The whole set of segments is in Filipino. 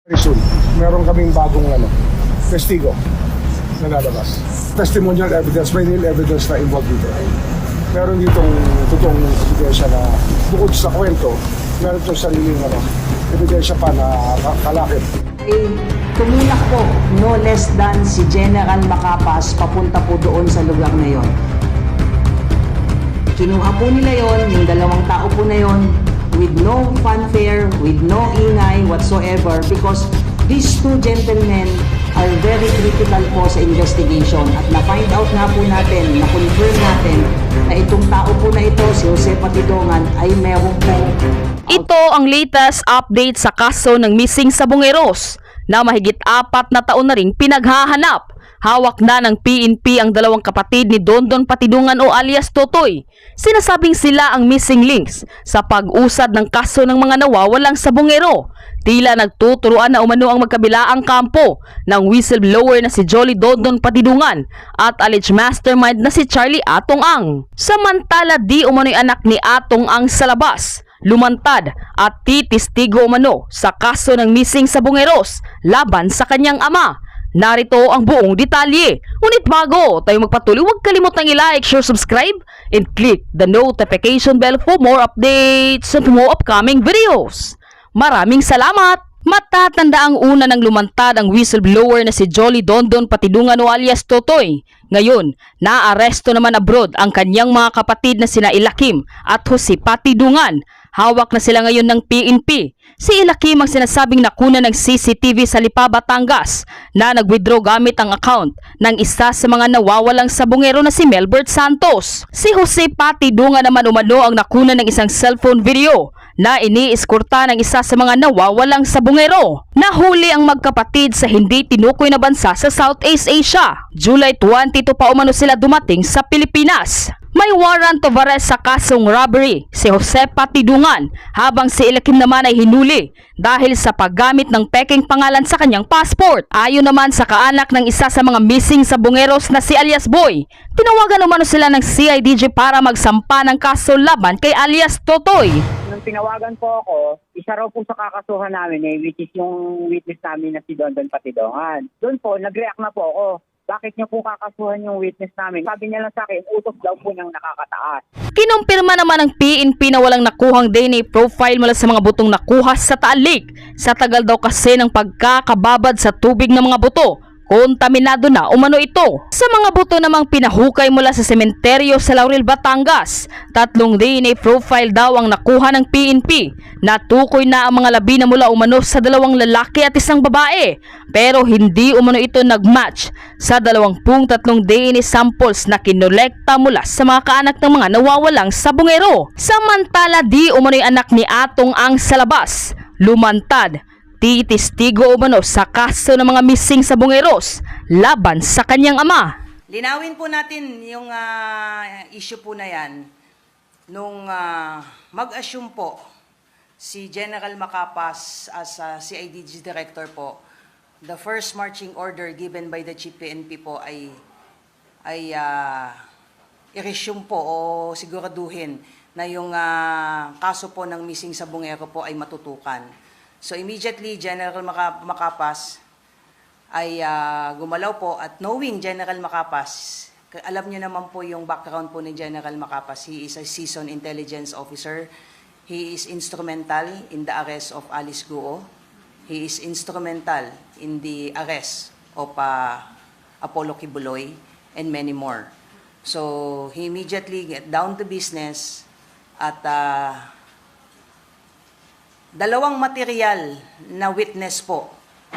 Very soon, meron kaming bagong testigo na lalabas. Testimonial evidence, may real evidence na involved dito. Meron ditong totoong ebidensya na bukod sa kwento, meron itong sariling ebidensya pa na kalakip. Tumulak po no less than si General Macapas papunta po doon sa lugar na yon. Kinuha po nila yon, yung dalawang tao po na yon, with no fanfare, with no ingay whatsoever, because these two gentlemen are very critical po sa investigation, at na-find out na po natin, na-confirm natin na itong tao po na ito, si Jose Patidongan, ay meron po. Ito ang latest update sa kaso ng missing sa Bungeros na mahigit 4 na taon na ring pinaghahanap. Hawak na ng PNP ang dalawang kapatid ni Dondon Patidongan o alias Totoy. Sinasabing sila ang missing links sa pag-usad ng kaso ng mga nawawalang sa Bungero. Tila nagtuturuan na umano ang magkabilaang kampo ng whistleblower na si Jolly Dondon Patidongan at alleged mastermind na si Charlie Atong Ang. Samantala di umano'y anak ni Atong Ang sa labas, lumantad at titistigo umano sa kaso ng missing sa Bungeros laban sa kanyang ama. Narito ang buong detalye. Ngunit bago tayo magpatuloy, huwag kalimutang i-like, share, subscribe, and click the notification bell for more updates and more upcoming videos. Maraming salamat! Matatanda ang una ng lumantad ang whistleblower na si Jolly Dondon Patidongan o alias Totoy. Ngayon, naaresto naman abroad ang kanyang mga kapatid na sina Ilakim at Jose Patidongan. Hawak na sila ngayon ng PNP. Si Ilakim ang sinasabing nakuna ng CCTV sa Lipa, Batangas na nag-withdraw gamit ang account ng isa sa mga nawawalang sa Bungero na si Melbert Santos. Si Jose Patidongan naman umano ang nakuna ng isang cellphone video na iniiskorta ng isa sa mga nawawalang sa Bungero. Nahuli ang magkapatid sa hindi tinukoy na bansa sa Southeast Asia. July 22 pa umano sila dumating sa Pilipinas. May warrant of arrest sa kasong robbery si Jose Patidongan, habang si Ilakim naman ay hinuli dahil sa paggamit ng peking pangalan sa kanyang passport. Ayon naman sa kaanak ng isa sa mga missing sa Bungeros na si alias Boy, tinawagan umano sila ng CIDG para magsampa ng kaso laban kay alias Totoy. Nung tinawagan po ako, isa raw po sa kakasuhan namin which is yung witness namin na si Dondon Patidongan. Doon po, nag-react na po ako. Bakit niyo po kakasuhan yung witness namin? Sabi niya lang sa akin, utos daw po niyang nakakataas. Kinumpirma naman ng PNP na walang nakuhang DNA profile mula sa mga butong nakuha sa Taalik. Sa tagal daw kasi ng pagkakababad sa tubig ng mga buto, kontaminado na umano ito. Sa mga buto namang pinahukay mula sa sementeryo sa Laurel, Batangas, 3 DNA profile daw ang nakuha ng PNP. Natukoy na ang mga labi na mula umano sa 2 lalaki at 1 babae, pero hindi umano ito nagmatch sa 23 DNA samples na kinolekta mula sa mga kaanak ng mga nawawalang sa Bungero. Samantala di umano'y anak ni Atong Ang sa labas, lumantad, titistigo umano sa kaso ng mga missing sa Bungeros laban sa kanyang ama. Linawin po natin yung issue po na yan nung mag-assume po si General Macapas as CIDG Director po. The first marching order given by the Chief PNP po ay i-resume po o siguraduhin na yung kaso po ng missing sa Bungero po ay matutukan. So immediately, General Macapas ay gumalaw po, at knowing General Macapas, alam niyo naman po yung background po ni General Macapas. He is a seasoned intelligence officer. He is instrumental in the arrest of Alice Guo. He is instrumental in the arrest of Apollo Kibuloy and many more. So he immediately get down to business at dalawang material na witness po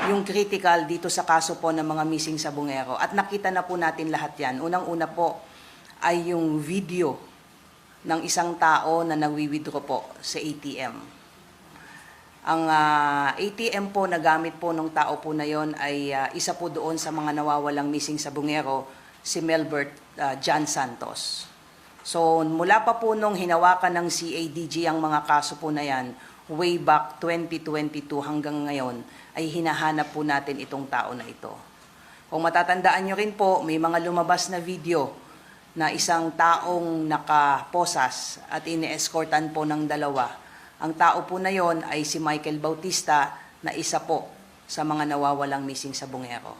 yung critical dito sa kaso po ng mga missing sa Bungero. At nakita na po natin lahat yan. Unang-una po ay yung video ng isang tao na nagwi-withdraw po sa ATM. Ang ATM po na gamit po ng tao po na yon ay isa po doon sa mga nawawalang missing sa Bungero, si Melbert John Santos. So mula pa po nung hinawakan ng CIDG ang mga kaso po na yan, way back 2022 hanggang ngayon, ay hinahanap po natin itong tao na ito. Kung matatandaan nyo rin po, may mga lumabas na video na isang taong nakaposas at ini-escortan po ng 2. Ang tao po na yon ay si Michael Bautista, na isa po sa mga nawawalang missing sa Bungero.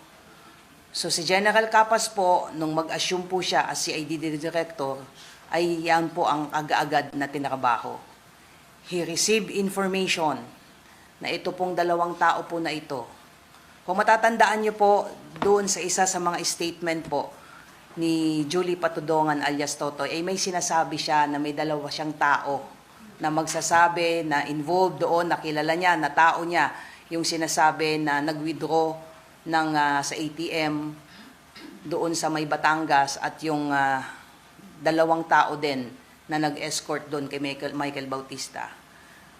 So si General Capas po, nung mag-assume po siya as CID Director, ay yan po ang aga-agad na tinrabaho. He received information na ito pong dalawang tao po na ito. Kung matatandaan niyo po, doon sa isa sa mga statement po ni Julie Patudongan alias Totoy, ay may sinasabi siya na may dalawa siyang tao na magsasabi na involved doon, nakilala niya, na tao niya, yung sinasabi na nag-withdraw ng, sa ATM doon sa may Batangas at yung dalawang tao din na nag-escort doon kay Michael Bautista.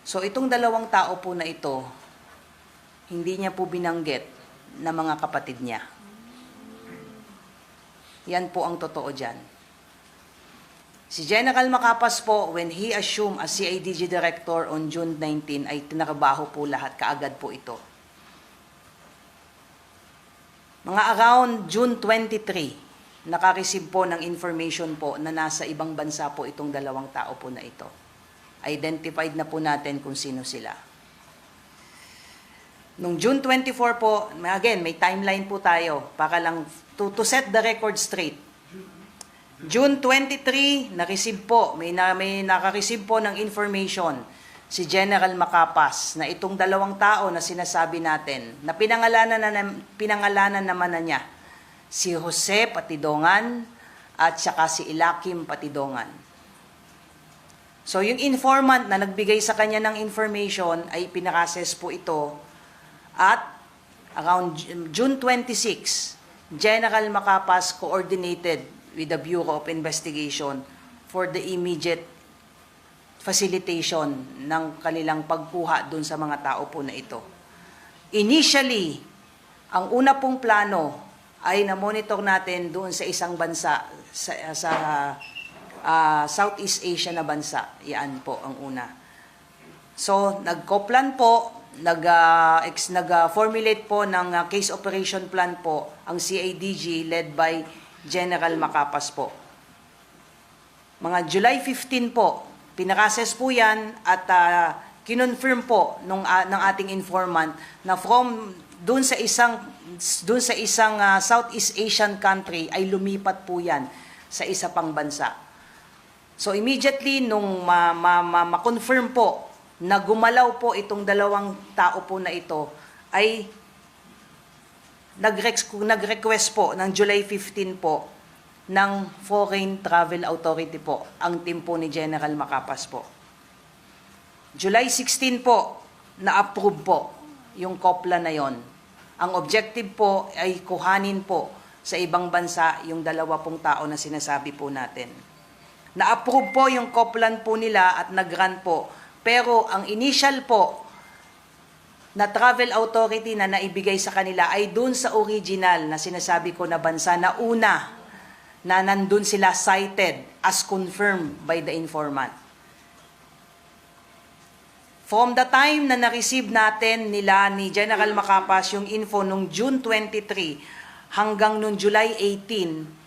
So itong dalawang tao po na ito, hindi niya po binanggit na mga kapatid niya. Yan po ang totoo dyan. Si General Macapas po, when he assumed as CIDG Director on June 19, ay tinarabaho po lahat, kaagad po ito. Mga around June 23, nakareceive po ng information po na nasa ibang bansa po itong dalawang tao po na ito. Identified na po natin kung sino sila. Nung June 24 po, again, may timeline po tayo para lang to set the record straight. June 23, na-receive po, may naka-receive po ng information si General Macapas na itong dalawang tao na sinasabi natin, na pinangalanan naman na niya, si Jose Patidongan at saka si Ilakim Patidongan. So yung informant na nagbigay sa kanya ng information ay pinakases po ito at around June 26, General Macapas coordinated with the Bureau of Investigation for the immediate facilitation ng kanilang pagkuha dun sa mga tao po na ito. Initially, ang una pong plano ay na-monitor natin doon sa isang bansa, sa Southeast Asia na bansa. Yan po ang una. So, nagko-plan po, nag-formulate po ng case operation plan po ang CIDG led by General Macapas po. Mga July 15 po, pinakases po yan at kinonfirm po ng ating informant na from doon sa isang Southeast Asian country ay lumipat po yan sa isa pang bansa. So immediately nung ma-confirm po na gumalaw po itong dalawang tao po na ito ay nag-request po ng July 15 po ng Foreign Travel Authority po ang team po ni General Macapas po. July 16 po na-approve po yung COPLA na yon. Ang objective po ay kuhanin po sa ibang bansa yung dalawa pong tao na sinasabi po natin. Na-approve po yung COPLAN po nila at nag-run po. Pero ang initial po na travel authority na naibigay sa kanila ay dun sa original na sinasabi ko na bansa na una na nandun sila cited as confirmed by the informant. From the time na na-receive natin nila ni General Macapas yung info nung June 23 hanggang nung July 18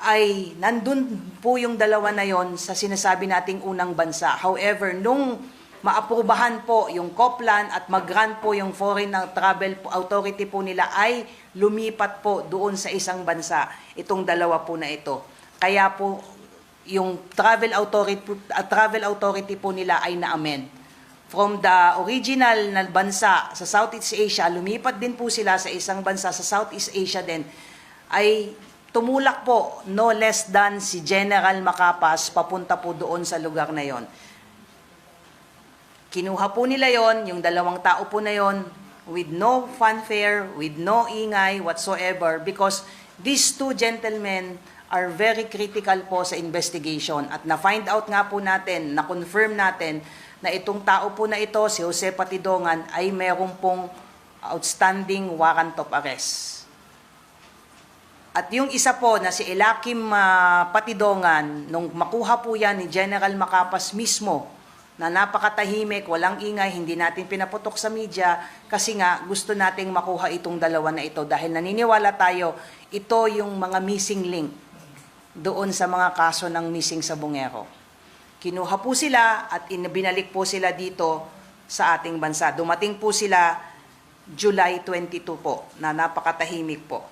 ay nandun po yung dalawa na yon sa sinasabi nating unang bansa. However, nung maaprubahan po yung COPLAN at mag-run po yung Foreign Travel Authority po nila ay lumipat po doon sa isang bansa itong dalawa po na ito. Kaya po yung travel authority po nila ay na-amend. From the original na bansa sa Southeast Asia, lumipat din po sila sa isang bansa sa Southeast Asia din, ay tumulak po no less than si General Macapas papunta po doon sa lugar na yon. Kinuha po nila yon, yung dalawang tao po na yon, with no fanfare, with no ingay whatsoever, because these two gentlemen are very critical po sa investigation. At na-find out nga po natin, na-confirm natin, na itong tao po na ito, si Jose Patidongan, ay meron pong outstanding warrant of arrest. At yung isa po na si Ilakim Patidongan, nung makuha po yan ni General Macapas mismo, na napakatahimik, walang ingay, hindi natin pinaputok sa media kasi nga gusto nating makuha itong dalawa na ito dahil naniniwala tayo ito yung mga missing link doon sa mga kaso ng missing sa Bungero. Kinuha po sila at binalik po sila dito sa ating bansa. Dumating po sila July 22 po, na napakatahimik po.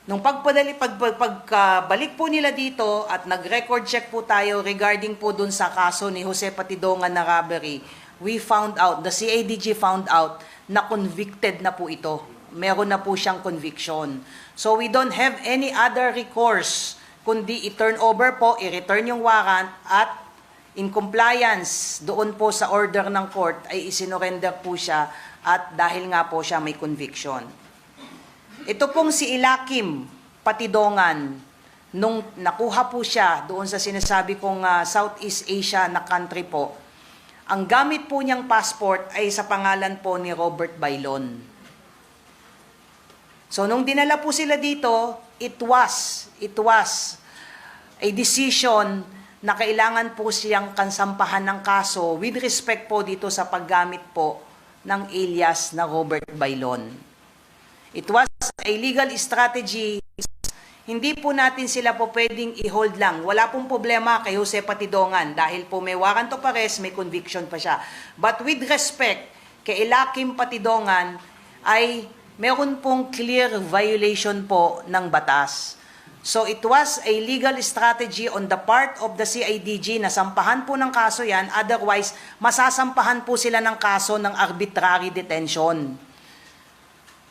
Nung pagkabalik po nila dito at nag-record check po tayo regarding po dun sa kaso ni Jose Patidongan na robbery, we found out, the CIDG found out na convicted na po ito. Meron na po siyang conviction. So we don't have any other recourse kundi i-turn over po, i-return yung warrant at in compliance doon po sa order ng court ay isinorender po siya at dahil nga po siya may conviction. Ito pong si Ilakim Patidongan, nung nakuha po siya doon sa sinasabi kong Southeast Asia na country po, ang gamit po niyang passport ay sa pangalan po ni Robert Bailon. So nung dinala po sila dito, it was a decision na kailangan po siyang kansampahan ng kaso with respect po dito sa paggamit po ng alias na Robert Bailon. It was a legal strategy. Hindi po natin sila po pwedeng i-hold lang. Wala pong problema kay Jose Patidongan dahil po may warrant of arrest, may conviction pa siya. But with respect kay Ilakim Patidongan ay meron pong clear violation po ng batas. So it was a legal strategy on the part of the CIDG na sampahan po ng kaso yan, otherwise masasampahan po sila ng kaso ng arbitrary detention.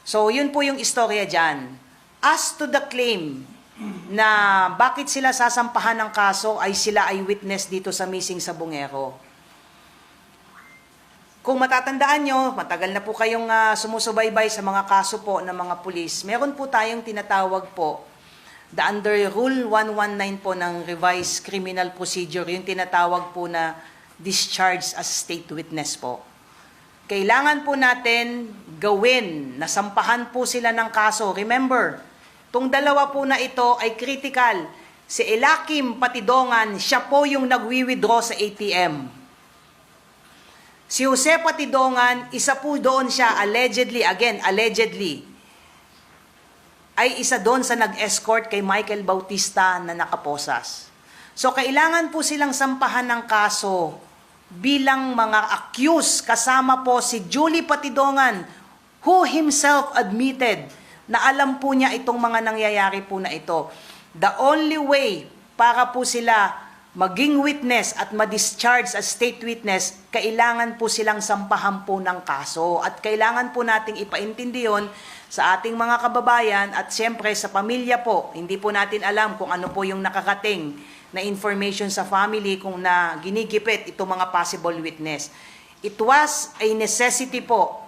So yun po yung istorya dyan. As to the claim na bakit sila sasampahan ng kaso ay sila ay witness dito sa missing sa Bungero. Kung matatandaan nyo, matagal na po kayong sumusubaybay sa mga kaso po ng mga pulis, meron po tayong tinatawag po, the under Rule 119 po ng Revised Criminal Procedure, yung tinatawag po na discharge as state witness po. Kailangan po natin gawin, nasampahan po sila ng kaso. Remember, itong dalawa po na ito ay critical. Si Ilakim Patidongan, siya po yung nagwi-withdraw sa ATM. Si Jose Patidongan, isa po doon siya, allegedly, ay isa doon sa nag-escort kay Michael Bautista na nakaposas. So, kailangan po silang sampahan ng kaso bilang mga accused, kasama po si Julie Patidongan, who himself admitted na alam po niya itong mga nangyayari po na ito. The only way para po sila maging witness at ma-discharge as state witness, kailangan po silang sampahan po ng kaso. At kailangan po nating ipaintindi yun sa ating mga kababayan at siyempre sa pamilya po. Hindi po natin alam kung ano po yung nakakating na information sa family kung na ginigipit itong mga possible witness. It was a necessity po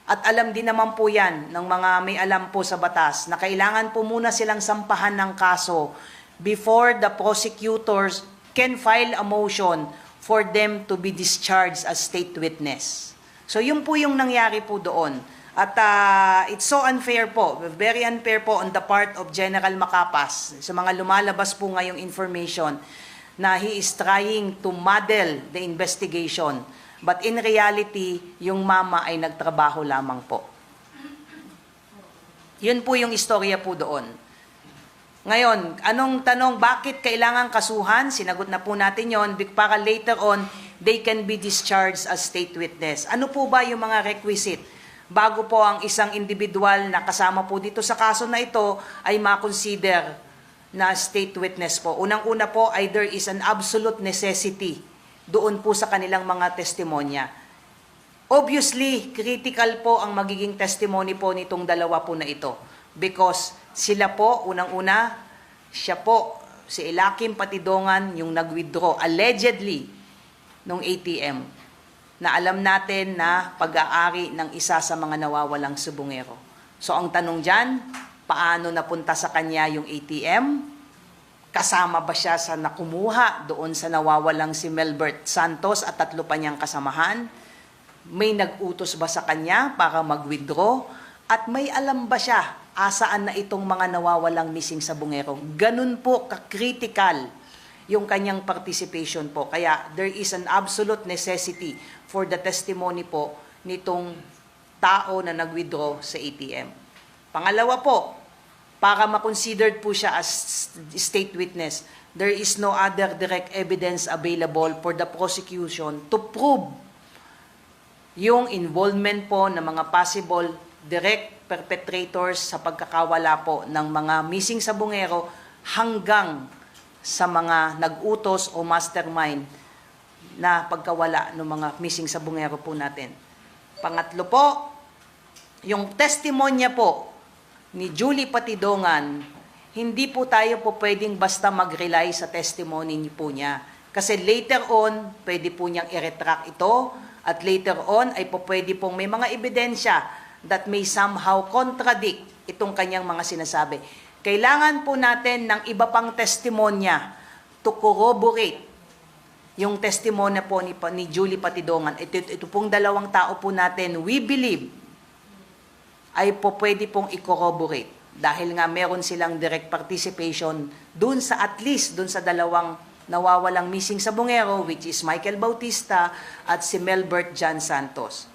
at alam din naman po yan ng mga may alam po sa batas na kailangan po muna silang sampahan ng kaso before the prosecutors can file a motion for them to be discharged as state witness. So yun po yung nangyari po doon. At it's so unfair po, very unfair po on the part of General Macapas sa mga lumalabas po ngayong information na he is trying to muddle the investigation. But in reality, yung mama ay nagtrabaho lamang po. Yun po yung istorya po doon. Ngayon, anong tanong, bakit kailangan kasuhan? Sinagot na po natin yon para later on, they can be discharged as state witness. Ano po ba yung mga requisite bago po ang isang individual na kasama po dito sa kaso na ito ay ma-consider na state witness po? Unang-una po, either is an absolute necessity doon po sa kanilang mga testimonya. Obviously, critical po ang magiging testimony po nitong dalawa po na ito. Because sila po, unang-una, siya po, si Ilakim Patidongan, yung nag-withdraw, allegedly, nung ATM, na alam natin na pag-aari ng isa sa mga nawawalang subungero. So, ang tanong dyan, paano napunta sa kanya yung ATM? Kasama ba siya sa nakumuha doon sa nawawalang si Melbert Santos at 3 pa niyang kasamahan? May nag-utos ba sa kanya para mag-withdraw? At may alam ba siya asaan na itong mga nawawalang missing sa Bungero? Ganun po ka-critical yung kanyang participation po. Kaya there is an absolute necessity for the testimony po nitong tao na nag-withdraw sa ATM. Pangalawa po, para ma-considered po siya as state witness, there is no other direct evidence available for the prosecution to prove yung involvement po ng mga possible direct perpetrators sa pagkakawala po ng mga missing sabungero hanggang sa mga nag-utos o mastermind na pagkawala ng mga missing sabungero po natin. Pangatlo po, yung testimonya po ni Julie Patidongan, hindi po tayo po pwedeng basta mag-rely sa testimony po niya. Kasi later on, pwede po niyang i-retract ito at later on ay po pwede pong may mga ebidensya that may somehow contradict itong kanyang mga sinasabi. Kailangan po natin ng iba pang testimonya to corroborate yung testimonya po ni Julie Patidongan. Ito pong dalawang tao po natin, we believe, ay po pwede pong i-corroborate. Dahil nga meron silang direct participation dun sa at least dun sa dalawang nawawalang missing sabungero, which is Michael Bautista at si Melbert John Santos.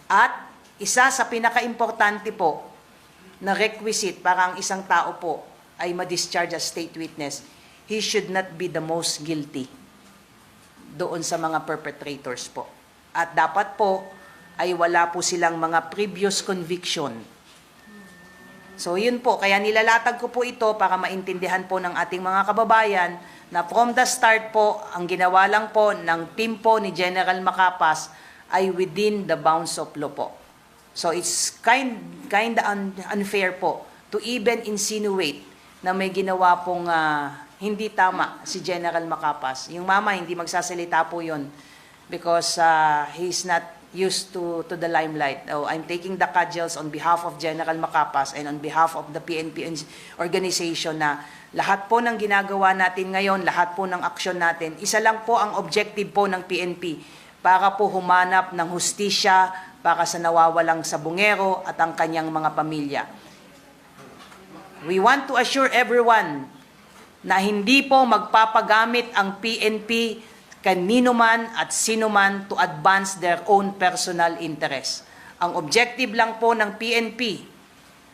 At isa sa pinaka-importante po na requisite para ang isang tao po ay ma-discharge as state witness, he should not be the most guilty doon sa mga perpetrators po. At dapat po ay wala po silang mga previous conviction. So yun po, kaya nilalatag ko po ito para maintindihan po ng ating mga kababayan na from the start po, ang ginawa lang po ng team po ni General Macapas ay within the bounds of law po. So it's kind unfair po to even insinuate na may ginawa pong hindi tama si General Macapas. Yung mama, hindi magsasalita po yun because he's not used to the limelight. Oh, I'm taking the cudgels on behalf of General Macapas and on behalf of the PNP organization na lahat po ng ginagawa natin ngayon, lahat po ng aksyon natin, isa lang po ang objective po ng PNP para po humanap ng hustisya para sa nawawalang sabungero at ang kanyang mga pamilya. We want to assure everyone na hindi po magpapagamit ang PNP kanino man at sino man to advance their own personal interest. Ang objective lang po ng PNP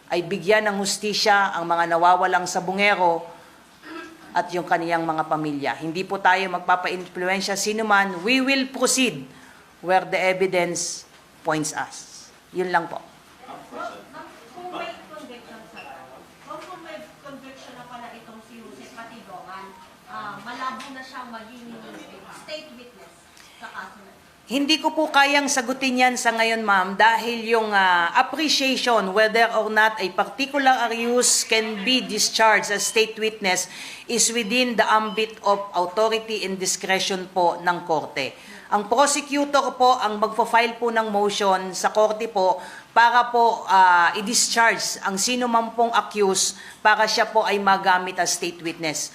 ay bigyan ng hustisya ang mga nawawalang sabungero at yung kaniyang mga pamilya. Hindi po tayo magpapa-influensya sino man. We will proceed where the evidence points us. Yun lang po. Kung may conviction kung may conviction na pala itong si Jose Patidongan, malabo na siyang maging state witness sa kaso na. Hindi ko po kayang sagutin yan sa ngayon, ma'am, dahil yung appreciation whether or not a particular accused can be discharged as state witness is within the ambit of authority and discretion po ng korte. Ang prosecutor po ang magpo-file po ng motion sa korte po para po i-discharge ang sino man pong accused para siya po ay magamit as state witness.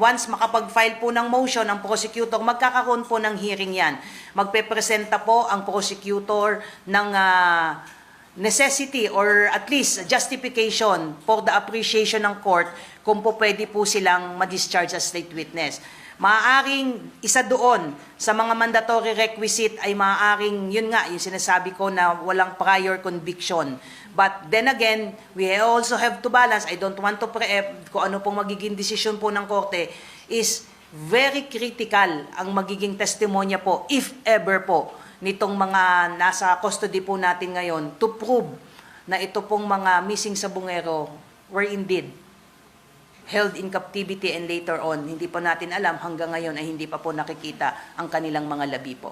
Once makapag-file po ng motion ang prosecutor, magkakaroon po ng hearing yan. Magpe-presenta po ang prosecutor ng necessity or at least justification for the appreciation ng court kung po pwede po silang ma-discharge as state witness. Maaaring isa doon sa mga mandatory requisite ay maaaring, yun nga, yung sinasabi ko na walang prior conviction. But then again, we also have to balance, I don't want to preempt kung ano pong magiging desisyon po ng korte, is very critical ang magiging testimonya po, if ever po, nitong mga nasa custody po natin ngayon to prove na ito pong mga missing sabungero were indeed held in captivity and later on, hindi po natin alam hanggang ngayon ay hindi pa po nakikita ang kanilang mga labi po.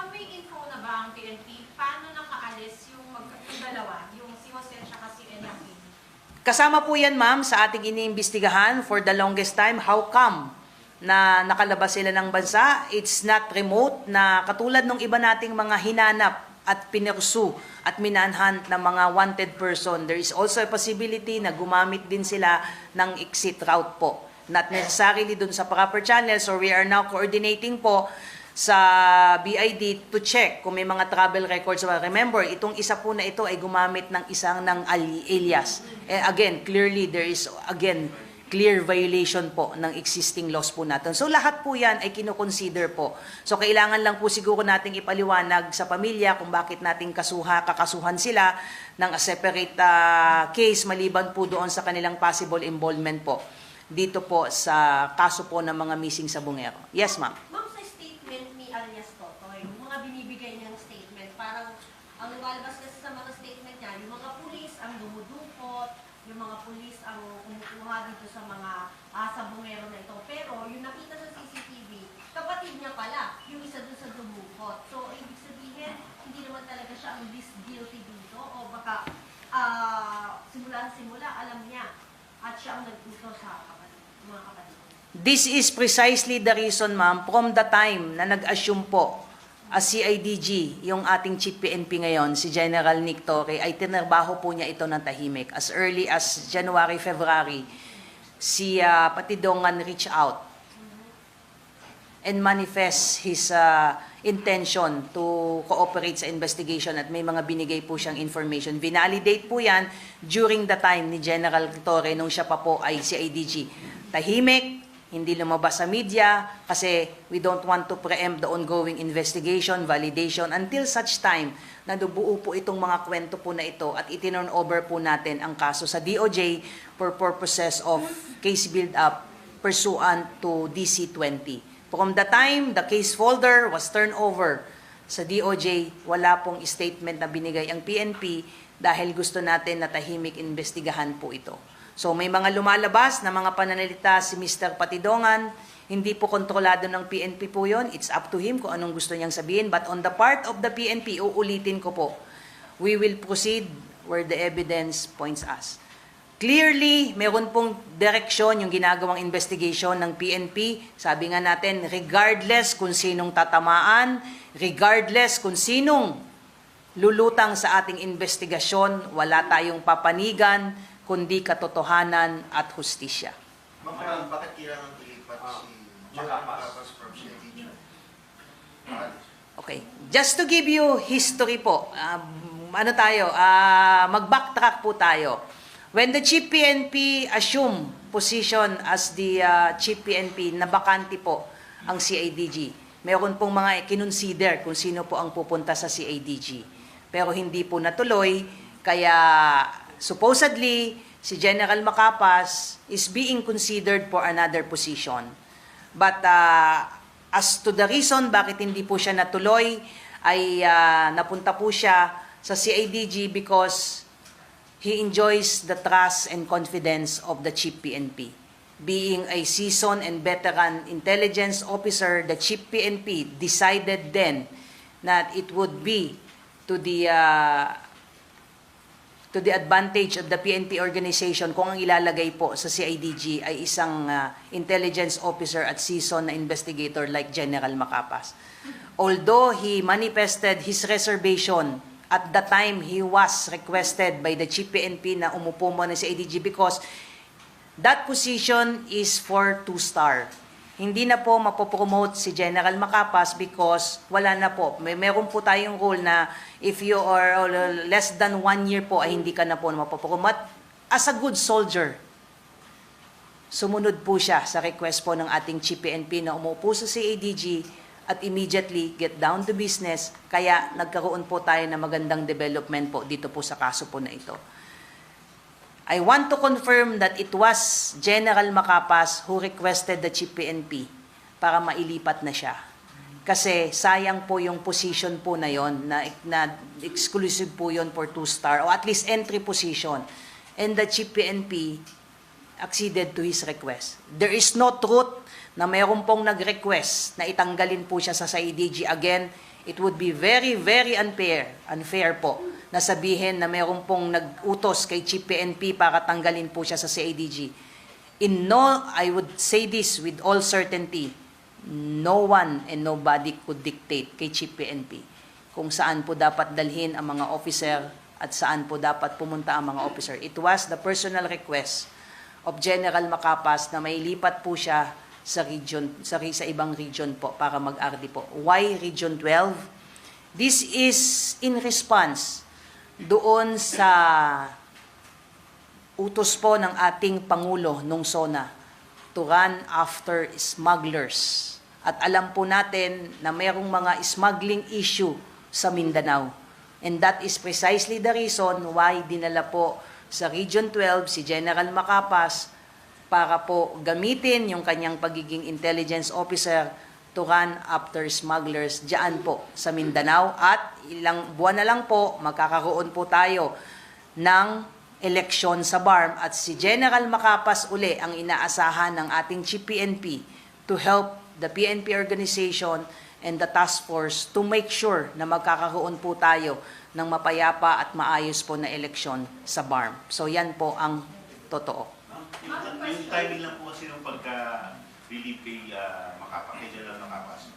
May info na ba ang PNP? Paano nakaalis yung dalawa? Yung si Jose at si Enaki? Kasama po yan, ma'am, sa ating iniimbestigahan for the longest time. How come na nakalabas sila ng bansa? It's not remote na katulad ng iba nating mga hinanap at pinursu at minanhunt ng mga wanted person. There is also a possibility na gumamit din sila ng exit route po. Not necessarily dun sa proper channels, so we are now coordinating po sa BID to check kung may mga travel records. Remember, itong isa po na ito ay gumamit ng isang ng alias. Again, clearly there is, again, clear violation po ng existing laws po natin. So lahat po yan ay kinoconsider po. So kailangan lang po siguro nating ipaliwanag sa pamilya kung bakit nating kakasuhan sila ng a separate case maliban po doon sa kanilang possible involvement po dito po sa kaso po ng mga missing sabungero. Yes, ma'am. Ma'am, sa statement ni alias Totoy, yung mga binibigay niyang statement, dumudukot, yung mga pulis ang kumukuha dito sa mga sabongero na ito. Pero yung nakita sa CCTV, kapatid niya pala, yung isa doon sa dumukot. So, ibig sabihin, hindi naman talaga siya ang least guilty dito o baka simula alam niya at siya ang nagtuto sa kapatid, mga kapatid. This is precisely the reason, ma'am, from the time na nag-assume po as CIDG, yung ating Chief PNP ngayon, si General Nick Torre, ay tinarbaho po niya ito ng tahimik. As early as January, February, si Patidongan reach out and manifest his intention to cooperate sa investigation at may mga binigay po siyang information. Vinalidate po yan during the time ni General Torre nung siya pa po ay CIDG. Tahimik, hindi lumabas sa media kasi we don't want to preempt the ongoing investigation, validation until such time na nabuo po itong mga kwento po na ito at itinurn over po natin ang kaso sa DOJ for purposes of case build-up pursuant to DC-20. From the time the case folder was turned over sa DOJ, wala pong statement na binigay ang PNP dahil gusto natin na tahimik investigahan po ito. So may mga lumalabas na mga pananalita si Mr. Patidongan, hindi po kontrolado ng PNP po yon. It's up to him kung anong gusto niyang sabihin. But on the part of the PNP, uulitin ko po, we will proceed where the evidence points us. Clearly, meron pong direksyon yung ginagawang investigation ng PNP. Sabi nga natin, regardless kung sinong tatamaan, regardless kung sinong lulutang sa ating investigasyon, wala tayong papanigan, kundi katotohanan at hustisya. Ma'am, bakit kailangan ilipat si General Macapas from CIDG? Okay. Just to give you history po, mag-backtrack po tayo. When the Chief PNP assumed position as the Chief PNP, nabakante po ang CIDG. Meron pong mga kinonsider kung sino po ang pupunta sa CIDG. Pero hindi po natuloy, kaya supposedly, si General Macapas is being considered for another position. But as to the reason bakit hindi po siya natuloy, ay napunta po siya sa CIDG because he enjoys the trust and confidence of the Chief PNP. Being a seasoned and veteran intelligence officer, the Chief PNP decided then that it would be to the advantage of the PNP organization kung ang ilalagay po sa CIDG ay isang intelligence officer at seasoned na investigator like General Macapas. Although he manifested his reservation at the time he was requested by the Chief PNP na umupo mo na sa CIDG because that position is for 2-star. Hindi na po mapopromote si General Macapas because wala na po. Meron po tayong rule na if you are less than 1 year po ay hindi ka na po mapopromote. As a good soldier, sumunod po siya sa request po ng ating Chief PNP na umupo sa CIDG at immediately get down to business. Kaya nagkaroon po tayo ng magandang development po dito po sa kaso po na ito. I want to confirm that it was General Macapas who requested the Chief PNP para mailipat na siya. Kasi sayang po yung position po na yon na exclusive po yon for 2-star o at least entry position. And the Chief PNP acceded to his request. There is no truth na mayroon pong nag-request na itanggalin po siya sa CIDG. Again, it would be very, very unfair po na sabihin na mayroon pong nag-utos kay Chief PNP para tanggalin po siya sa CIDG. I would say this with all certainty, no one and nobody could dictate kay Chief PNP kung saan po dapat dalhin ang mga officer at saan po dapat pumunta ang mga officer. It was the personal request of General Macapas na may lipat po siya sa ibang region po para mag-RD po. Why Region 12? This is in response doon sa utos po ng ating Pangulo nung SONA to run after smugglers. At alam po natin na mayroong mga smuggling issue sa Mindanao. And that is precisely the reason why dinala po sa Region 12 si General Macapas para po gamitin yung kanyang pagiging intelligence officer to run after smugglers diyan po sa Mindanao. At ilang buwan na lang po, magkakaroon po tayo ng eleksyon sa BARM at si General Macapas uli ang inaasahan ng ating Chief PNP to help the PNP organization and the task force to make sure na magkakaroon po tayo ng mapayapa at maayos po na eleksyon sa BARM. So yan po ang totoo. Yung timing lang po kasi ng pagka-relieve kay kay General Macapas.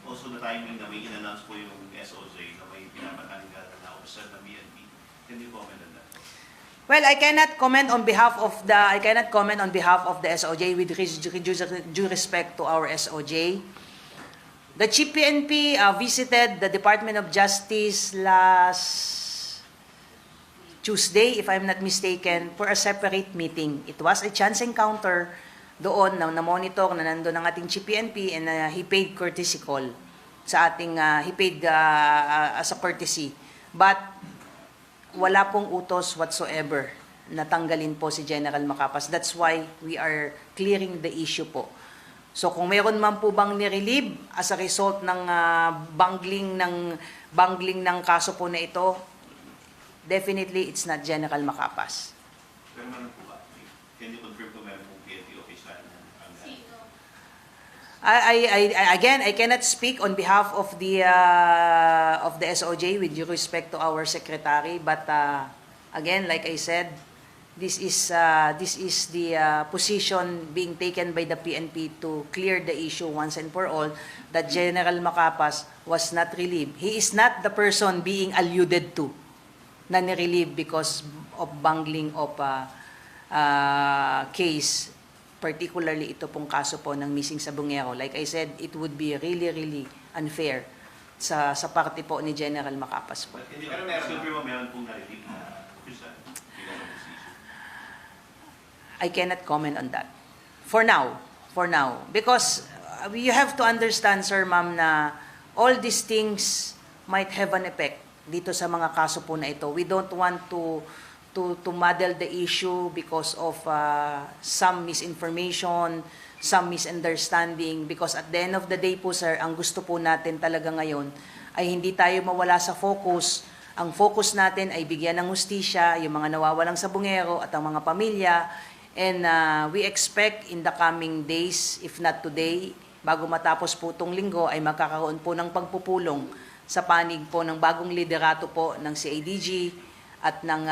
Also the timing na may in-announce po yung SOJ na may pinapatanggal na officer ng BNP. Can you comment on that? Well, I cannot comment on behalf of the SOJ with due respect to our SOJ. The Chief PNP visited the Department of Justice last Tuesday, if I'm not mistaken, for a separate meeting. It was a chance encounter doon na monitor na nandoon ang ating Chief PNP and he paid courtesy call sa ating, he paid as a courtesy. But wala pong utos whatsoever na tanggalin po si General Macapas. That's why we are clearing the issue po. So kung meron man po bang nirelieve as a result ng bungling ng kaso po na ito, definitely it's not General Macapas. Pero meron po ba? Can you confirm kung meron pong PNP officer? Again, I cannot speak on behalf of the SOJ with due respect to our secretary, but again, like I said, this is the position being taken by the PNP to clear the issue once and for all that General Macapas was not relieved. He is not the person being alluded to na nirelieve because of bungling of case, particularly ito pong kaso po ng missing Sabungero. Like I said, it would be really unfair sa parte po ni General Macapas po. Hindi ka confirm mo meron pong na-relieve na officer? I cannot comment on that. For now. Because you have to understand, sir, ma'am, na all these things might have an effect dito sa mga kaso po na ito. We don't want to muddle the issue because of some misinformation, some misunderstanding. Because at the end of the day po, sir, ang gusto po natin talaga ngayon ay hindi tayo mawala sa focus. Ang focus natin ay bigyan ng hustisya, yung mga nawawalang sabungero at ang mga pamilya. And we expect in the coming days, if not today, bago matapos po itong linggo, ay magkakaroon po ng pagpupulong sa panig po ng bagong liderato po ng CIDG at ng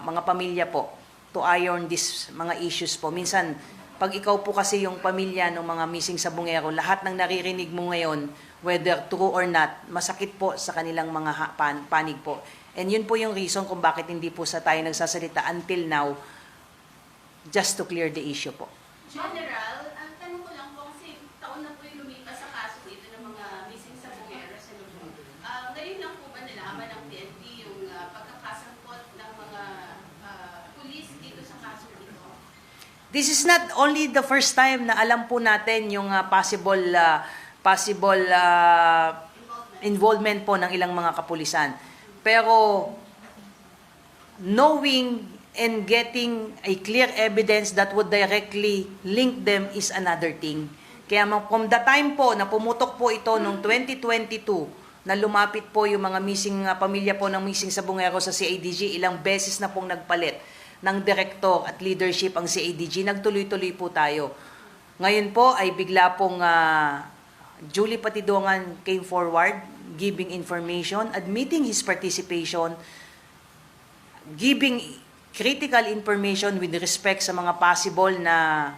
mga pamilya po to iron these mga issues po. Minsan, pag ikaw po kasi yung pamilya ng mga missing sabungero, lahat ng naririnig mo ngayon, whether true or not, masakit po sa kanilang mga panig po. And yun po yung reason kung bakit hindi po sa tayo nagsasalita until now, just to clear the issue po. General, ang tanong ko lang po, kasi taon na po yung lumipas sa kaso dito ng mga missing sabungero sa Luzon. Ngayon lang po ba nalaman ng PNP yung pagkakasangkot ng mga pulis dito sa kaso dito? This is not only the first time na alam po natin yung possible involvement po ng ilang mga kapulisan. Pero knowing and getting a clear evidence that would directly link them is another thing. Kaya from the time po na pumutok po ito noong 2022 na lumapit po yung mga missing pamilya po ng missing sabungero sa CIDG, ilang beses na pong nagpalit ng direktor at leadership ang CIDG, nagtuloy-tuloy po tayo. Ngayon po ay bigla pong Julie Patidongan came forward, giving information, admitting his participation, giving critical information with respect sa mga possible na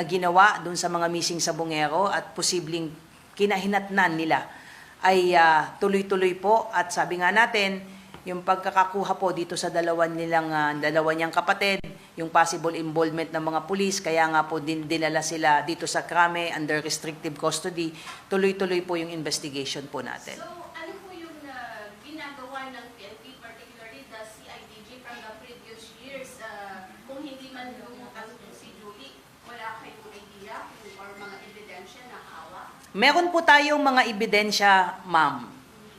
ginawa dun sa mga missing sabungero at posibleng kinahinatnan nila ay tuloy-tuloy po. At sabi nga natin, yung pagkakakuha po dito sa dalawa niyang kapatid, yung possible involvement ng mga pulis, kaya nga po dinala sila dito sa Krame under restrictive custody, tuloy-tuloy po yung investigation po natin. So, ano po yung ginagawa ng PNP, particularly the CIDG from the previous years? Kung hindi man lumutang si Julie, wala kayong idea or mga ebidensya na hawak? Meron po tayong mga ebidensya, ma'am.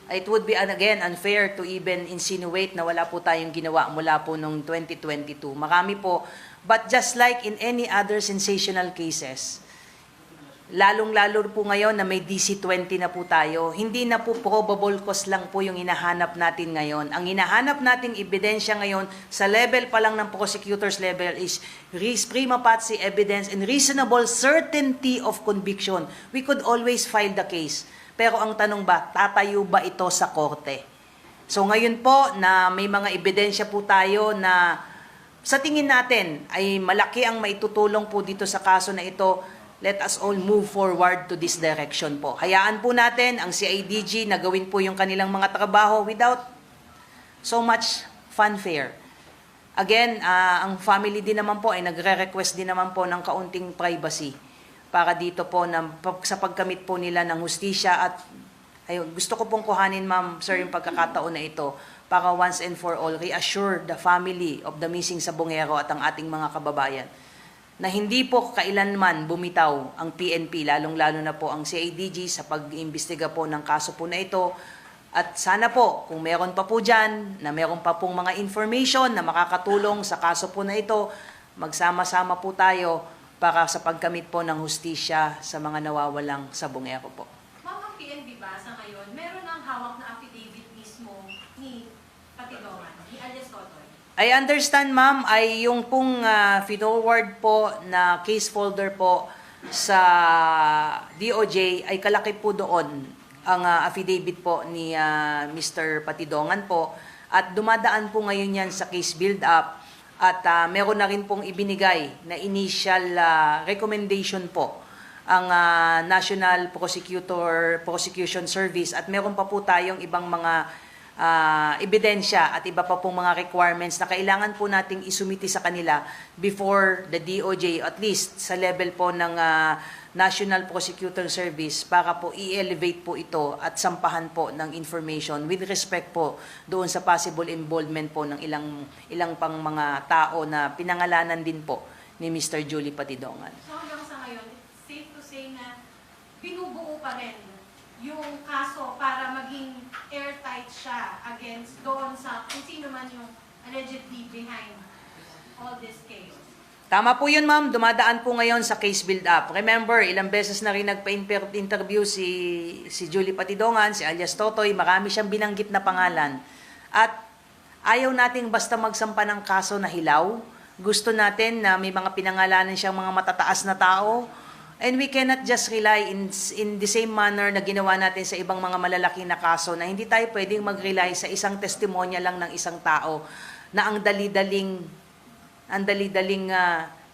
It would be, again, unfair to even insinuate na wala po tayong ginawa mula po noong 2022. Marami po. But just like in any other sensational cases, Lalong-lalo po ngayon na may DC-20 na po tayo, hindi na po probable cause lang po yung hinahanap natin ngayon. Ang hinahanap nating ebidensya ngayon sa level pa lang ng prosecutor's level is prima facie evidence and reasonable certainty of conviction. We could always file the case. Pero ang tanong ba, tatayo ba ito sa korte? So ngayon po na may mga ebidensya po tayo na sa tingin natin ay malaki ang maitutulong po dito sa kaso na ito, let us all move forward to this direction po. Hayaan po natin ang CIDG na gawin po yung kanilang mga trabaho without so much fanfare. Again, ang family din naman po ay nagre-request din naman po ng kaunting privacy para dito po sa pagkamit po nila ng hustisya at ayun, gusto ko pong kuhanin, ma'am, sir, yung pagkakataon na ito para once and for all reassure the family of the missing Sabongero at ang ating mga kababayan na hindi po kailanman bumitaw ang PNP, lalong-lalo na po ang CIDG sa pag-iimbestiga po ng kaso po na ito. At sana po, kung meron pa po dyan, na meron pa pong mga information na makakatulong sa kaso po na ito, magsama-sama po tayo para sa pagkamit po ng hustisya sa mga nawawalang Sabongero po. Ma'am, ang PNP ba sa ngayon, meron ang hawak na affidavit mismo ni Patidongan, ni alias Totoy? I understand, ma'am, ay yung pong forward po na case folder po sa DOJ ay kalaki po doon ang affidavit po ni Mr. Patidongan po at dumadaan po ngayon yan sa case build-up at meron na rin pong ibinigay na initial recommendation po ang National Prosecution Service at meron pa po tayong ibang mga ebidensya at iba pa pong mga requirements na kailangan po nating isumiti sa kanila before the DOJ, at least sa level po ng National Prosecutor Service para po i-elevate po ito at sampahan po ng information with respect po doon sa possible involvement po ng ilang pang mga tao na pinangalanan din po ni Mr. Julie Patidongan. So hanggang sa ngayon, it's safe to say na binubuo pa rin yung kaso para maging airtight siya against doon sa kung sino man yung allegedly behind all this chaos. Tama po yun, ma'am. Dumadaan po ngayon sa case build-up. Remember, ilang beses na rin nagpa-interview si Julie Patidongan, si alias Totoy. Marami siyang binanggit na pangalan. At ayaw nating basta magsampa ng kaso na hilaw. Gusto natin na may mga pinangalanan siyang mga matataas na tao. And we cannot just rely in the same manner na ginawa natin sa ibang mga malalaking na kaso na hindi tayo pwedeng mag-rely sa isang testimonya lang ng isang tao na ang dali-daling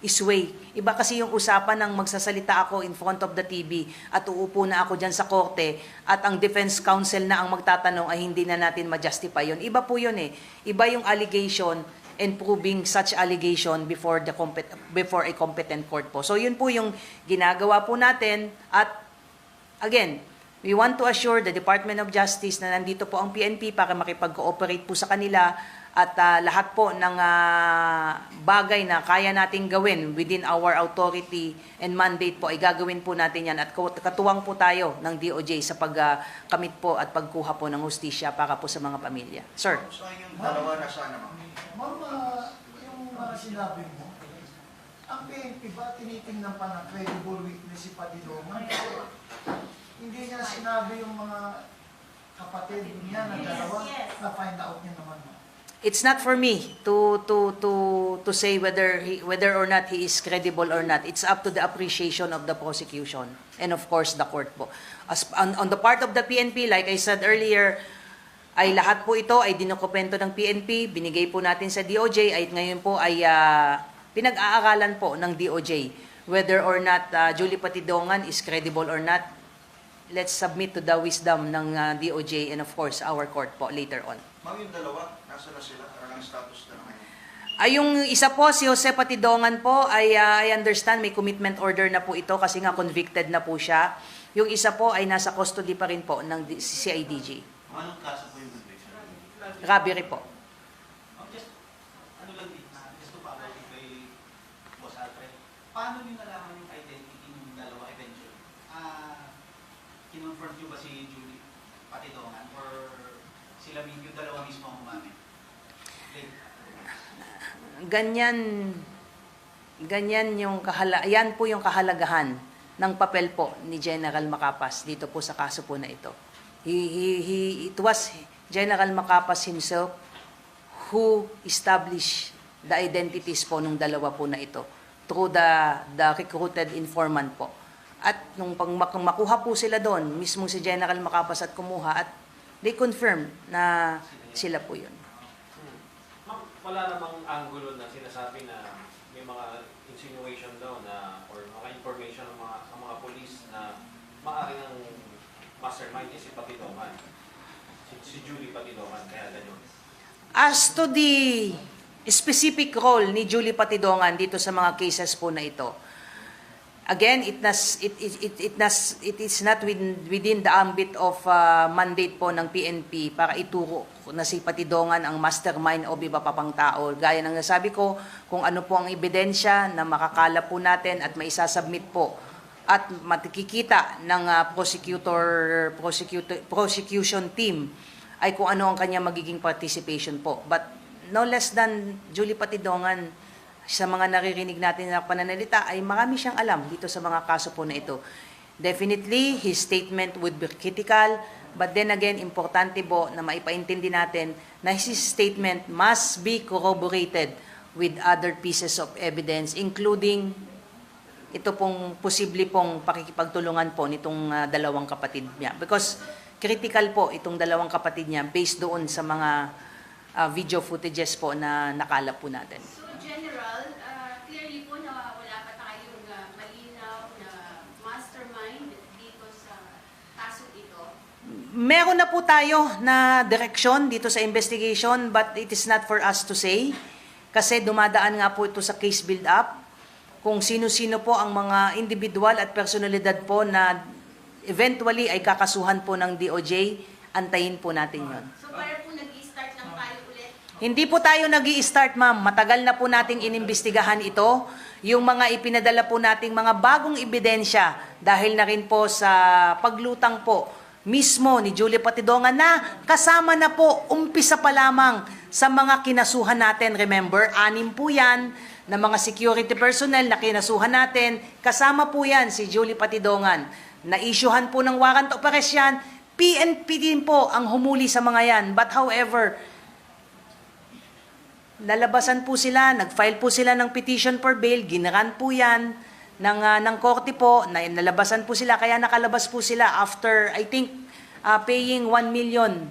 isway. Iba kasi yung usapan ng magsasalita ako in front of the TV at uupo na ako dyan sa korte at ang defense counsel na ang magtatanong ay hindi na natin ma-justify yun. Iba po yun eh. Iba yung allegation and proving such allegation before a competent court po. So yun po yung ginagawa po natin at again, we want to assure the Department of Justice na nandito po ang PNP para makipag-cooperate po sa kanila at lahat po ng bagay na kaya nating gawin within our authority and mandate po ay gagawin po natin yan at katuwang po tayo ng DOJ sa pagkamit po at pagkuha po ng hustisya para po sa mga pamilya. Sir. So yung dalawa na sana, ma'am. Ma'am, yung sinabi mo, ang PNP ba tinitingnan pa ng credible witness si Patidongan? Hindi niya sinabi yung mga kapatid niya na dalawa na find out niya naman. It's not for me to say whether or not he is credible or not. It's up to the appreciation of the prosecution and of course the court po. As on the part of the PNP, like I said earlier, ay lahat po ito ay dinokupento ng PNP, binigay po natin sa DOJ ay ngayon po ay pinag-aaralan po ng DOJ whether or not Julie Patidongan is credible or not. Let's submit to the wisdom ng DOJ and of course our court po later on. Ma'am, yung dalawa, nasa na sila? Anong status na naman? Ay, yung isa po, si Jose Patidongan po, ay I understand may commitment order na po ito kasi nga convicted na po siya. Yung isa po ay nasa custody pa rin po ng CIDG. Anong kaso po yung conviction? Robbery po. Ano lang din, just to follow kay Boss Alfred, paano nyo nalaman yung identity ng dalawa eventually? Kinonfront nyo ba si Julie Patidongan or sila yung dalawa mismo ang umamin? Ganyan yung yan po yung kahalagahan ng papel po ni General Macapas dito po sa kaso po na ito. It was General Macapas himself who established the identities po nung dalawa po na ito through the recruited informant po. At nung makuha po sila doon, mismo si General Macapas at kumuha at they confirm na sila po yun. Ma'am, wala namang angulo na sinasabi na may mga insinuation daw na or mga information ng mga police na maaaring ang mastermind is si Patidongan. Si Julie Patidongan, kaya ganyan. As to the specific role ni Julie Patidongan dito sa mga cases po na ito, again, it is not within the ambit of mandate po ng PNP para ituro na si Patidongan ang mastermind o iba pa pang tao. Gaya ng nasabi ko, kung ano po ang ebidensya na makakala po natin at maisasubmit po at matikikita ng prosecution team ay kung ano ang kanya magiging participation po. But no less than Julie Patidongan, sa mga naririnig natin na pananalita, ay marami siyang alam dito sa mga kaso po na ito. Definitely, his statement would be critical, but then again, importante po na maipaintindi natin na his statement must be corroborated with other pieces of evidence, including ito pong posible pong pakikipagtulungan po nitong dalawang kapatid niya. Because critical po itong dalawang kapatid niya based doon sa mga video footages po na nakalap po natin. So, General, clearly po na wala pa tayong malinaw na mastermind dito sa kaso ito. Meron na po tayo na direksyon dito sa investigation, but it is not for us to say. Kasi dumadaan nga po ito sa case build-up. Kung sino-sino po ang mga individual at personalidad po na eventually ay kakasuhan po ng DOJ, antayin po natin yon. So, para po nag-i-start lang tayo ulit? Hindi po tayo nag-i-start, ma'am. Matagal na po nating inimbestigahan ito. Yung mga ipinadala po nating mga bagong ebidensya dahil na rin po sa paglutang po mismo ni Julie Patidongan na kasama na po, umpisa pa lamang sa mga kinasuhan natin. Remember, 6 po yan na mga security personnel na kinasuhan natin. Kasama po yan si Julie Patidongan. Na-issuehan po ng warrant of arrest yan. PNP din po ang humuli sa mga yan. But however, nalabasan po sila, nag-file po sila ng petition for bail, ginaran po yan ng korte po, nalabasan po sila, kaya nakalabas po sila after, I think, paying 1 million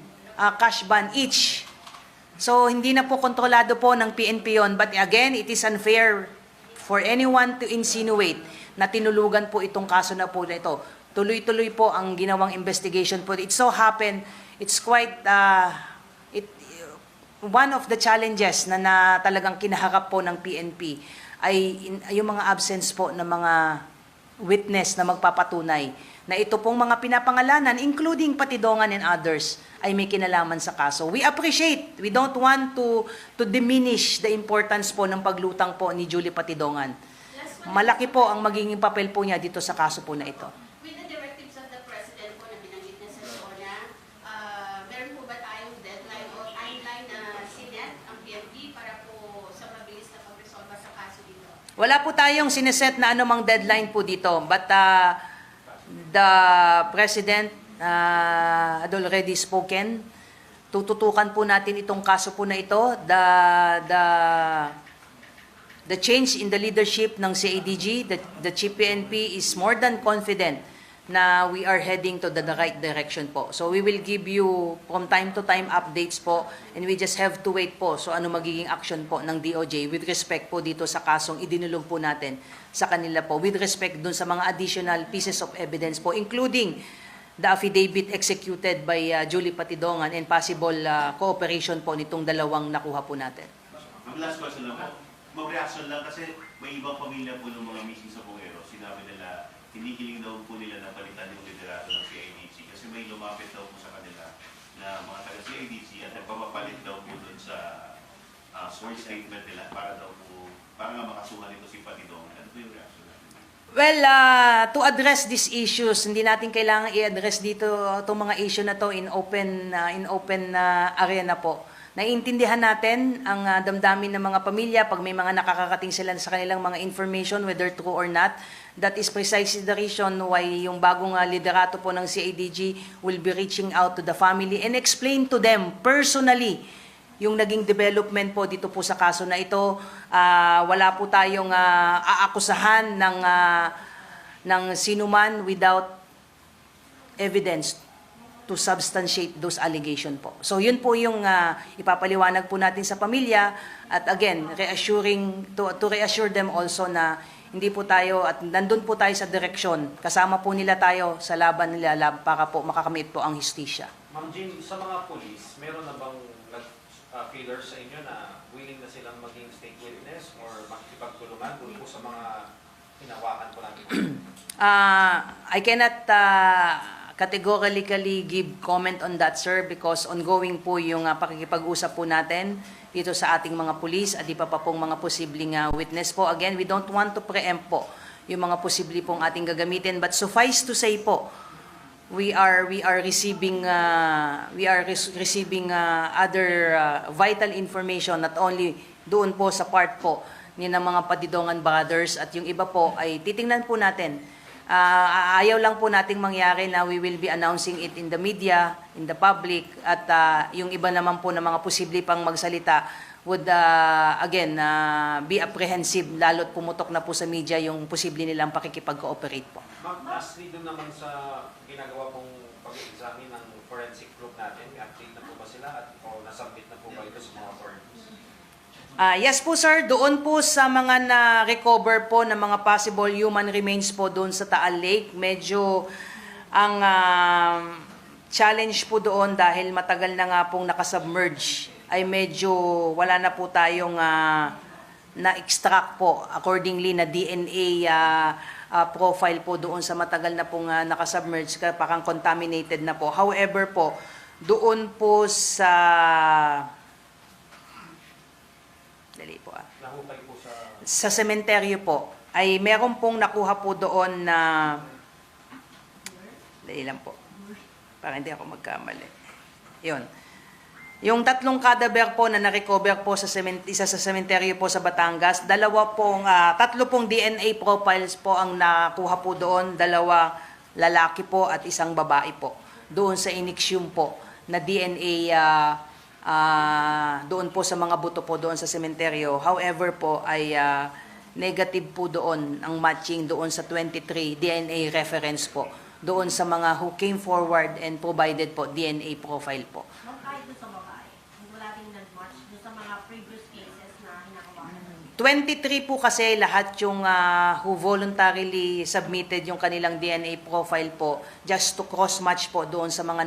cash ban each. So, hindi na po kontrolado po ng PNP yun. But again, it is unfair for anyone to insinuate na tinulugan po itong kaso na po na ito. Tuloy-tuloy po ang ginawang investigation po. It so happened, it's quite, one of the challenges na talagang kinaharap po ng PNP ay yung mga absence po ng mga witness na magpapatunay na ito pong mga pinapangalanan, including Patidongan and others, ay may kinalaman sa kaso. We appreciate, we don't want to diminish the importance po ng paglutang po ni Julie Patidongan. Malaki po ang magiging papel po niya dito sa kaso po na ito. With the directives of the President po na binanggit na sa SONA, meron po ba tayong deadline o timeline na sinet ang PNP para po sa mabilis na pag-resolve sa kaso dito? Wala po tayong sineset na anumang deadline po dito, but the President had already spoken. Tututukan po natin itong kaso po na ito. The change in the leadership ng CADG, the Chief PNP is more than confident na we are heading to the right direction po. So we will give you from time to time updates po, and we just have to wait po so ano magiging action po ng DOJ with respect po dito sa kasong idinulog po natin sa kanila po, with respect dun sa mga additional pieces of evidence po, including the affidavit executed by Julie Patidongan and possible cooperation po nitong dalawang nakuha po natin. Ang last question lang po, mag-reaction lang kasi may ibang pamilya po ng mga missing sa Bungero. Sinabi nila, hindi hiling daw po nila na palitan yung liderato ng CIDG kasi may lumapit daw po sa kanila na mga taga-CIDG at nagpapapalit daw po dun sa sworn statement nila para daw po, para nga makasuhan ito si Patidongan. Ano po yung reaction natin? Well, to address these issues, hindi natin kailangan i-address dito itong mga issue na to in open arena po. Naiintindihan natin ang damdamin ng mga pamilya pag may mga nakakarating sila sa kanilang mga information, whether true or not. That is precisely the reason why yung bagong liderato po ng CIDG will be reaching out to the family and explain to them personally yung naging development po dito po sa kaso na ito. Wala po tayong aakusahan ng sinuman without evidence to substantiate those allegation po. So yun po yung ipapaliwanag po natin sa pamilya at again, to reassure them also na hindi po tayo at nandun po tayo sa direksyon. Kasama po nila tayo sa laban nila para po makakamit po ang hustisya. Ma'am Jean, sa mga police, meron na bang nag-feelers sa inyo na willing na silang maging state witness or makipagtulungan doon po sa mga hinawakan po natin? I cannot categorically give comment on that, sir, because ongoing po yung pakikipag-usap po natin dito sa ating mga pulis at iba pa pong mga posibleng witness po. Again, we don't want to preempt po yung mga posible pong ating gagamitin, but suffice to say po, we are receiving other vital information, not only doon po sa part po ni ng mga Patidongan brothers at yung iba po ay titingnan po natin. Ayaw lang po nating mangyari na we will be announcing it in the media, in the public, at yung iba naman po na mga posible pang magsalita would again be apprehensive, lalo't pumutok na po sa media yung posible nilang pakikipag-cooperate po. Ma'am, lastly doon naman sa ginagawa pong pag-examine ng forensic group natin, update na po ba sila at o nasubmit na po ba ito sa mga authorities? Yes po sir, doon po sa mga na-recover po ng mga possible human remains po doon sa Taal Lake, medyo ang challenge po doon dahil matagal na nga pong nakasubmerge ay medyo wala na po tayong na-extract po accordingly na DNA profile po doon sa matagal na pong nakasubmerge, parang contaminated na po. However po, doon po sa sa sementeryo po, ay meron pong nakuha po doon na dali lang po, para hindi ako magkamali. Yun. Yung 3 cadaver po na na-recover po sa isa sa sementeryo po sa Batangas, 3 pong DNA profiles po ang nakuha po doon, 2 lalaki po at 1 babae po. Doon sa inixium po na DNA doon po sa mga buto po doon sa sementeryo. However po ay negative po doon ang matching doon sa 23 DNA reference po doon sa mga who came forward and provided po DNA profile po. Ma'am, kahit doon sa babae, wala din nag-match doon sa mga previous cases na hinakawakan? 23 po kasi lahat yung who voluntarily submitted yung kanilang DNA profile po just to cross-match po doon sa mga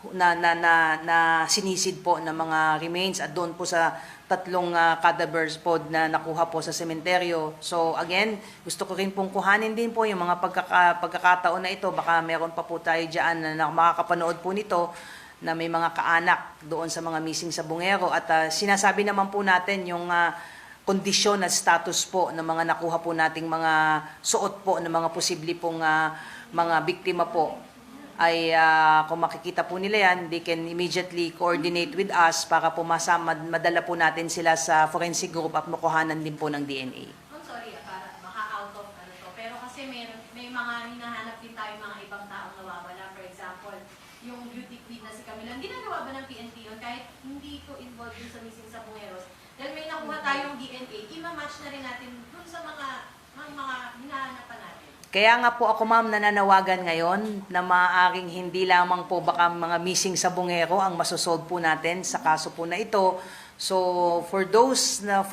na sinisid po ng mga remains at doon po sa 3 cadavers po na nakuha po sa sementeryo. So again, gusto ko rin pong kuhanin din po yung mga pagkakataon na ito. Baka meron pa po tayo dyan na makakapanood po nito na may mga kaanak doon sa mga missing sa Bungero. At sinasabi naman po natin yung kondisyon at status po ng mga nakuha po nating mga suot po ng mga posible pong mga biktima po. Ay kung makikita po nila yan, they can immediately coordinate with us para po madala po natin sila sa forensic group at makuhanan din po ng DNA. I'm sorry, para baka out of to. Pero kasi may mga hinahanap din tayo mga ibang taong nawawala. For example, yung beauty queen na si Camila, ginagawa ba ng PNP yun kahit hindi ko involved dun sa missing sa Bungeros? Dahil may nakuha tayong DNA, ima-match na rin natin dun sa mga hinahanapan natin. Kaya nga po ako ma'am nananawagan ngayon na maaaring hindi lamang po baka mga missing sa Bungero ang masosolve po natin sa kaso po na ito. So for those na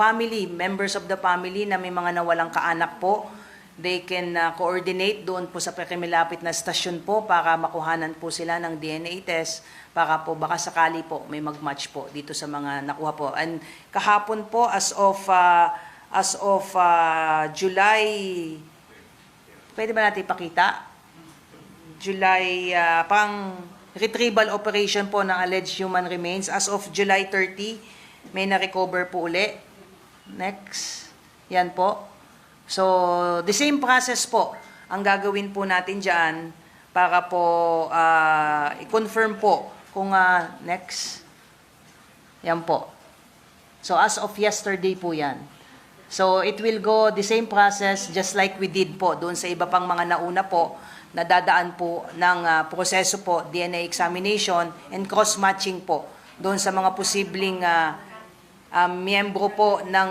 members of the family na may mga nawalang kaanak po, they can coordinate doon po sa pakimilapit na stasyon po para makuhanan po sila ng DNA test para po baka sakali po may mag-match po dito sa mga nakuha po. And kahapon po as of July, pwede ba natin ipakita? July, pang retrieval operation po ng alleged human remains. As of July 30, may na-recover po uli. Next. Yan po. So, the same process po ang gagawin po natin dyan para po i-confirm po kung next. Yan po. So as of yesterday po yan. So it will go the same process just like we did po doon sa iba pang mga nauna po na dadaan po ng proseso po, DNA examination and cross-matching po doon sa mga posibleng miyembro po ng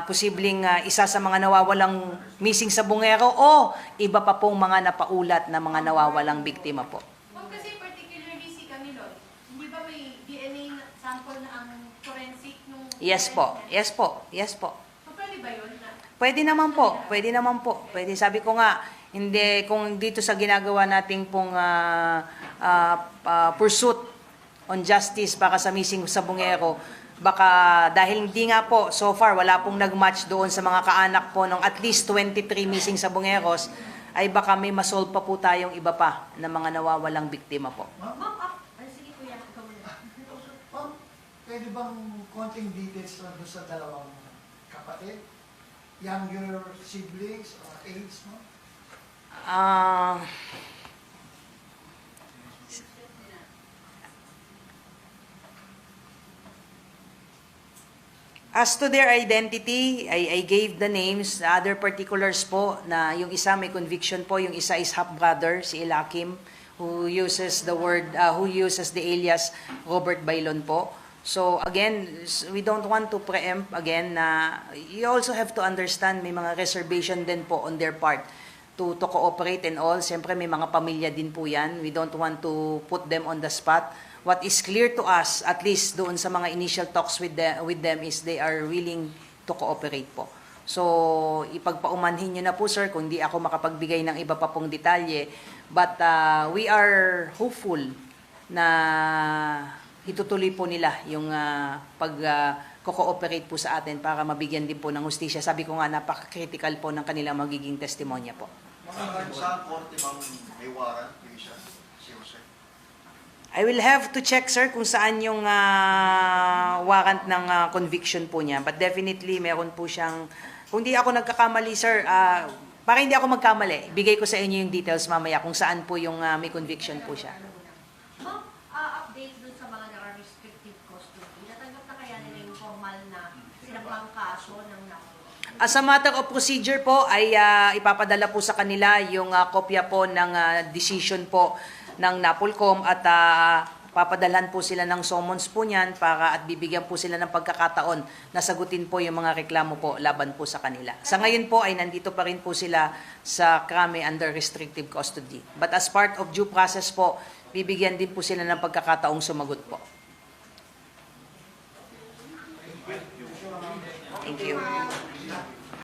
posibleng isa sa mga nawawalang missing sa Bungero o iba pa pong mga napaulat na mga nawawalang biktima po. Ma'am, kasi particularly si Camilo, hindi ba may DNA sample na ang forensic nung... Yes po, yes po, yes po. So, pwede ba yun? Pwede naman po, pwede naman po. Pwede, sabi ko nga, hindi, kung dito sa ginagawa nating pong pursuit on justice baka sa missing sa Bungero, baka dahil hindi nga po, so far, wala pong nag-match doon sa mga kaanak po ng at least 23 missing sa Bungeros, ay baka may masolve pa po tayong iba pa na mga nawawalang biktima po. Ma'am, sige kuya, ikaw muna. Ma'am, pwede bang konting details na doon sa dalawang kapatid? Younger siblings or age, no? As to their identity, I gave the names, other particulars po, na yung isa may conviction po, yung isa is half-brother, si Elakim, who uses the alias Robert Bailon po. So again, we don't want to preempt again na you also have to understand may mga reservation din po on their part to cooperate and all. Siyempre may mga pamilya din po yan. We don't want to put them on the spot. What is clear to us, at least doon sa mga initial talks with them is they are willing to cooperate po. So, ipagpaumanhin nyo na po, sir, kung di ako makapagbigay ng iba pa pong detalye. But we are hopeful na itutuloy po nila yung pag-cooperate po sa atin para mabigyan din po ng hustisya. Sabi ko nga, napaka-critical po ng kanilang magiging testimonya po. Saan korte bang may warrant, please, si Jose? I will have to check, sir, kung saan yung warrant ng conviction po niya. But definitely, meron po siyang... Kung di ako nagkakamali, sir, para hindi ako magkamali, bigay ko sa inyo yung details mamaya kung saan po yung may conviction po siya. Ma'am, update dun sa mga naka-restrictive custody. Natanggap na kaya nila yung formal na sinabang kaso ng NAPO? As a matter of procedure po, ay ipapadala po sa kanila yung kopya po ng decision po ng NAPOLCOM at papadalhan po sila ng summons po niyan para at bibigyan po sila ng pagkakataon na sagutin po yung mga reklamo po laban po sa kanila. Sa ngayon po ay nandito pa rin po sila sa Krame under restrictive custody. But as part of due process po, bibigyan din po sila ng pagkakataong sumagot po.